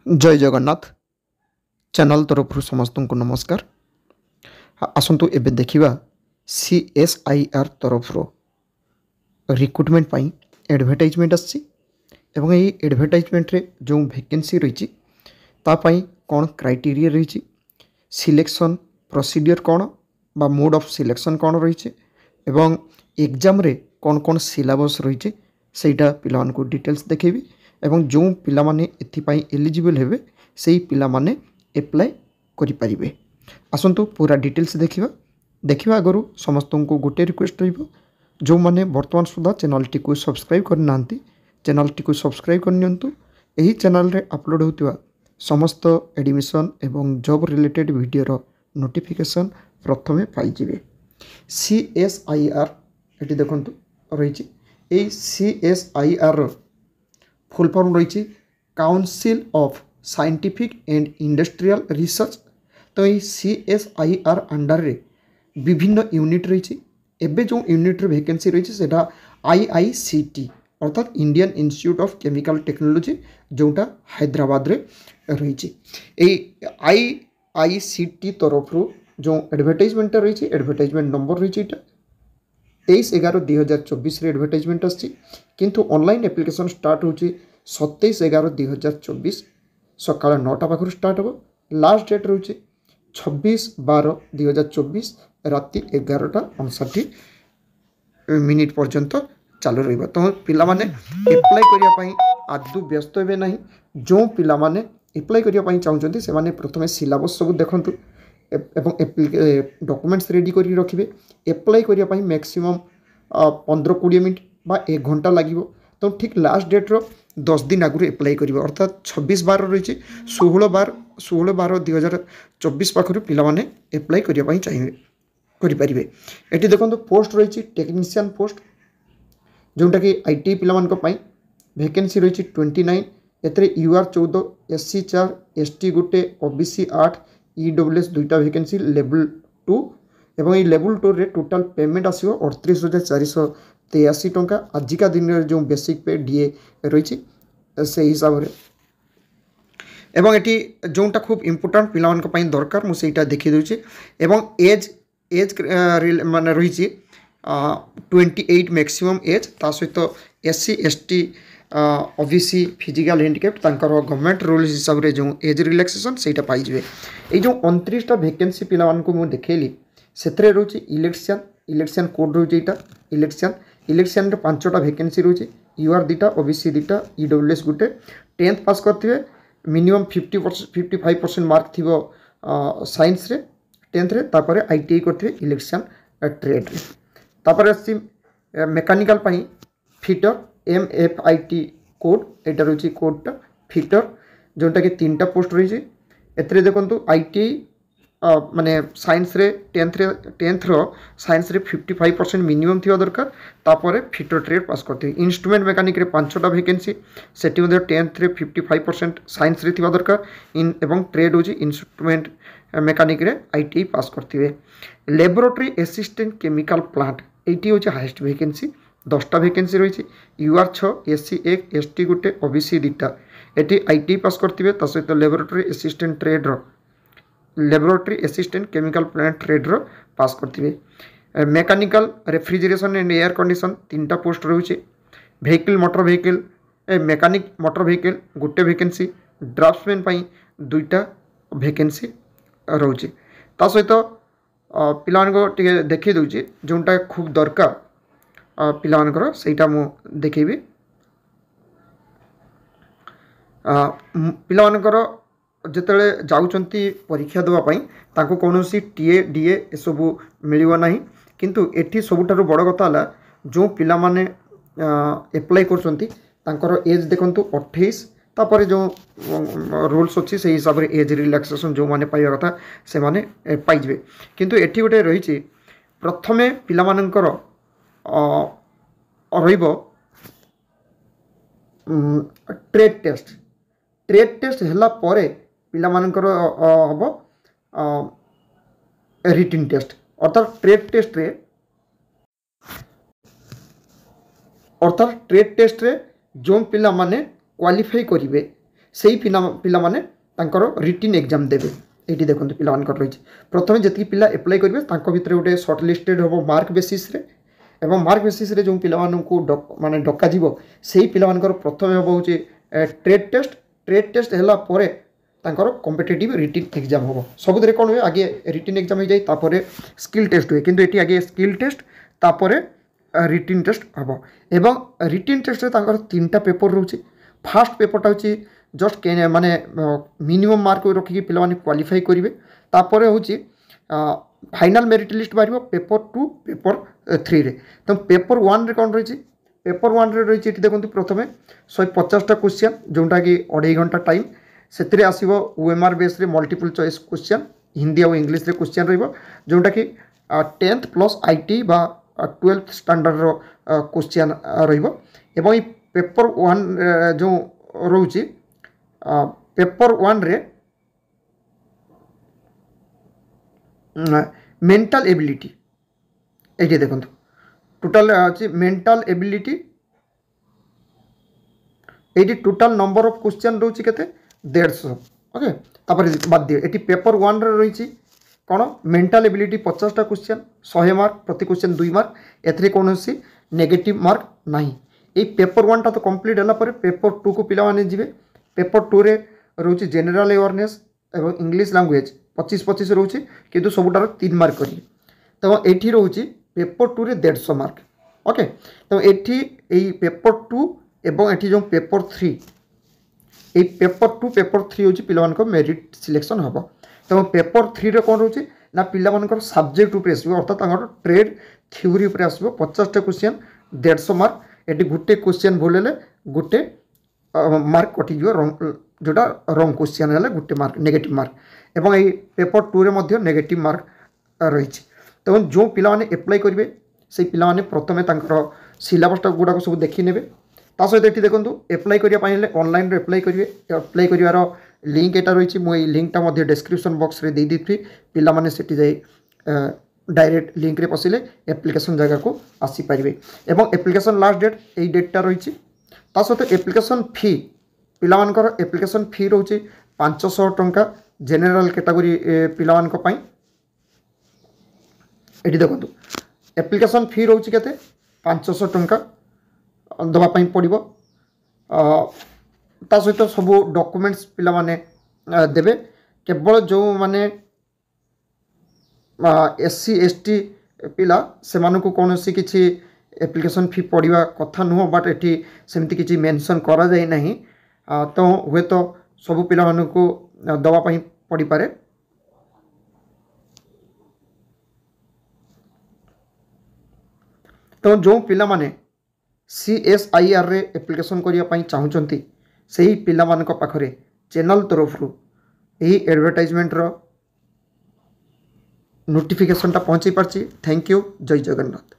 जय जगन्नाथ चैनल तरफ समस्त को नमस्कार। आसतु एबे देखिबा CSIR तरफ रिक्रुटमेंट पाई एडवर्टाइजमेंट आसी एवं ये एडवर्टाइजमेंट रे जो वैकेंसी रही तापाई कौन क्राइटेरिया रही सिलेक्शन प्रोसीडियर कौन बा मोड ऑफ सिलेक्शन कौन रही एवं एग्जाम रे कौन कौन सिलेबस रही सेटा पिला को डिटेल्स देखेबी एवं जो पिला माने एथिपाई एलिजिबल हेबे सेही पिला माने एप्लाई करि परिबे। आसंतु पूरा डिटेल्स देखिबा आगरु समस्त को गोटे रिक्वेस्ट रहिबो जो माने वर्तमान सुधा चैनल टी को सब्सक्राइब कर नांती चैनल टी को सब्सक्राइब कर नियंतु। एही चैनल रे अपलोड होतिबा समस्त एडमिशन एवं जॉब रिलेटेड वीडियो रो नोटिफिकेशन प्रथमे पाई जिवे। CSIR एटी देखंतु रहिछि ए CSIR फुल फॉर्म रही council of scientific and industrial research. तो ये CSIR अंडर रे विभिन्न यूनिट रही एबे जो यूनिट रे वैकेंसी रही सेटा IICT अर्थात Indian institute of chemical technology जोटा हैदराबाद रे रही। IICT तरफ जो एडवर्टाइजमेंट रही एडवर्टाइजमेंट नंबर रही 23/11/2024 एडवर्टाइजमेंट आसी किंतु ऑनलाइन एप्लिकेशन स्टार्ट हो 27/11/2024 सकाल 9टा पाखर स्टार्ट हो। लास्ट डेट रोचे 26/12/2024 राति 11:59 पर्यंत चालू रही। तो पिला माने एप्लाई करिया पई आदु व्यस्त हेबे नहीं। जो पिला माने एप्लाई करिया पई चाहउछंती से माने प्रथमे सिलेबस सब देखंतु एवं डॉक्यूमेंट्स रेडी करी रखिबे। एप्लाई करिया पई मैक्सिमम 15-20 मिनट बा 1 घंटा लागिवो। तो ठीक लास्ट डेट रो 10 दिन आगु एप्लाई करिवो अर्थात 26/12 रही 16/12/2024 पाखरु पिला माने एप्लाई करिया पई चाहिए करि परिबे। एटी देखंतु पोस्ट रही टेक्नीशियन पोस्ट जोंटा कि IT पिला मान को पई वैकेंसी रही 29 एतरे UR 14 SC 4 ST गुटे OBC 8 EWS 2टा वैकेंसी लेवल 2 एवं ये लेवल 2 रे टोटल पेमेंट आसियो 38,483 टंका। आजिका दिन रे जो बेसिक पे DA रही से हिसाब रे एवं एटी जोंटा खूब इंपोर्टेंट पिला मान को पई दरकार मु सेटा देखि दोछि एवं एज माने रही 28 मैक्सिमम एज ता सहित SC ST OBC physical handicapped तांकर गवर्नमेंट रूल्स हिसाब रे जो एज रिलैक्सेशन सेटा पाई जिवे। ए जो 29टा वैकेंसी पिला मान को मु देखेली सेतरे रोची इलेक्शन कोड रोची एटा इलेक्शन रे 5टा वैकेंसी रोची UR 2टा OBC 2टा EWS गुटे 10th पास करथिबे मिनिमम 55% मार्क थिबो साइंस रे 10th रे तापरे ITI करथिबे इलेक्शन ट्रेड रे। तापरे सी मैकेनिकल पई फिटर MFIT कोड एटा रोची कोडटा फिटर जोंटा कि 3टा पोस्ट रही एतरे देखंतु ITI माने साइंस रे 10th रो साइंस रे 55% मिनिमम थिबा दरकार तापरे फिटर ट्रेड पास करथि। इंस्ट्रूमेंट मैकेनिक रे 5टा वैकेंसी सेटी मध्ये 10th रे 55% साइंस रे थिबा दरकार इन एवं ट्रेड होची इंस्ट्रूमेंट मैकेनिक रे ITI पास करथिबे। लैबोरेटरी असिस्टेंट केमिकल प्लांट एटी होची हाईएस्ट वैकेंसी 10टा वैकेंसी रही UR 6 SC 1 ST गुटे OBC 2टा एटी ITI पास करथिबे ता सहित लैबोरेटरी असिस्टेंट ट्रेड रो laboratory assistant chemical plant trade रो पास करथिबे। Mechanical refrigeration and air condition 3टा पोस्ट रहउचे। Vehicle motor vehicle mechanic motor vehicle गुटे वैकेंसी ड्राफ्ट्समैन पई 2टा वैकेंसी रहउचे। ता सहित पिला को टिके देखि दउची जोंटा खूब दरकार पिला मानकर सेटा मु देखेबी। पिला मानकर जेतले जाउचंती परीक्षा देवा पई ताको कोनोसी टीए डीए ए सब मिलिबो नाही किंतु एठी सबुठारु बड़ कथा हला जो पिला माने एप्लाई करचंती तांकर एज देखंतु 28 तापर जो रूल्स अच्छी से हिसाब रे एज रिलैक्सेशन जो माने पाइबा कथा से माने पाई जिवे। किंतु एठी गोटे रही प्रथमे पिला मानकर रहिबो ट्रेड टेस्ट हला परे पिला मानकर हबो रिटन टेस्ट अर्थात ट्रेड टेस्ट रे जो पिला माने क्वालिफाई करिवे से पिलामाने तांकर रिटिन एग्जाम देवे। ये देखो पिलामानकर रही प्रथम जी पिला एप्लाई करेंगे भितर गोटे सर्ट लिस्टेड हम मार्क बेसीस एवं मार्क बेसीस जो पिलामानंकु माने डका से पिलामानकर प्रथम हम हूँ ट्रेड टेस्ट है तांकर कॉम्पिटिटिव रिटिन एग्जाम हम सबुद कौन हुए आगे रिटिन एग्जाम हो जाए तापर स्किल टेस्ट हुए किंतु ये आगे स्किल टेस्ट तापर रिटिन टेस्ट हम एवं रिटिन टेस्ट तांकर 3टा पेपर रोचे। फास्ट पेपरटा हूँ जस्ट माने मिनिमम मार्क रखिकी पिलामाने क्वालिफाई करेंगे तापर हूँ फाइनाल मेरिट लिस्ट बाहर पेपर 2 पेपर 3 रे। तो पेपर 1 रे कौन रही पेपर 1 रे रही देखो प्रथम 150टा क्वेश्चन जोटा कि 2.5 घंटा टाइम से आसो OMR base multiple choice question Hindi और इंग्लिश रे क्वेश्चन रहिबो जोटा कि 10th प्लस आईटी बा 12th स्टैंडर्ड रो क्वेश्चन रहिबो। एवं ये पेपर 1 जो रोचे पेपर 1 रे मेंटल एबिलिटी ये देखो टोटाल अच्छी मेंटल एबिलिटी ये टोटाल नंबर ऑफ क्वेश्चन रोचे के 150 ओके तापर बाद दिए ये पेपर 1 रे रही कौन मेंटल एबिलिटी 50टा क्वेश्चन 100 मार्क प्रति क्वेश्चन 2 मार्क एथरे कौन नेगेटिव मार्क नहीं। ये पेपर 1 टा तो कंप्लीट है पेपर 2 को पिला माने जिवे पेपर 2 रे रोचे जनरल अवेयरनेस एवं इंग्लिश लैंग्वेज 25-25 रोचे किंतु सबुटार 3 मार्क करिए। तो ये रोचे पेपर 2 रे 150 मार्क ओके। तो ये पेपर 2 एवं ये जो पेपर 3 ये पेपर 2 पेपर 3 हूँ पिला मेरिट सिलेक्शन हम। तो पेपर 3 रे कौन रोचे ना पिला सब्जेक्ट उपर आसो अर्थात ट्रेड थ्योरी उपर आसो 50टा क्वेश्चन 150 मार्क ये गोटे क्वेश्चन भूल है गोटे मार्क कटिज जोटा रंग क्वेश्चन है गोटे मार्क नेगेटिव मार्क एवं ये पेपर 2 रे मध्य नेगेटिव मार्क रही। तो जो पिला माने एप्लाई करेंगे से पिला माने प्रथमे सिलेबसटा गुड़ाक सब देखी ने सहित ये देखो एप्लाई करने ऑनलाइन एप्लाई करेंगे एप्लाई कर लिंक एटा रही मुझे लिंकटा डिस्क्रिप्शन बॉक्स रे दे दी पिला माने सेठी जाई डायरेक्ट लिंक रे पसिले एप्लिकेशन जगह को आसीपारे एवं एप्लिकेशन लास्ट डेट यही डेटा रही सहित एप्लिकेशन फी पिलामानकर एप्लिकेशन फी रोचे 500 टंका जेनेराल कैटेगरी पिलामानक ये देखो एप्लिकेशन फी रोचे केते 500 टंका दवापाई पड़ो सहित सब डॉक्यूमेंट्स पिला माने देवे केवल जो माने SC ST पिला से मानकु कौन सी किसी एप्लिकेशन फी पड़ा कथा नुह बट ये सेमती किसी मेंशन करा जाए नहीं। तो हुए तो सब पिला मानकु दवापाई पड़ी पारे। तो जो पिला माने CSIR रे एप्लिकेशन करने चाहूँगी से ही पिला मानक पाखरे चैनल तरफ यही एडवर्टाइजमेंट रो नोटिफिकेशनटा पहुँची पार्ची। थैंक यू जय जगन्नाथ।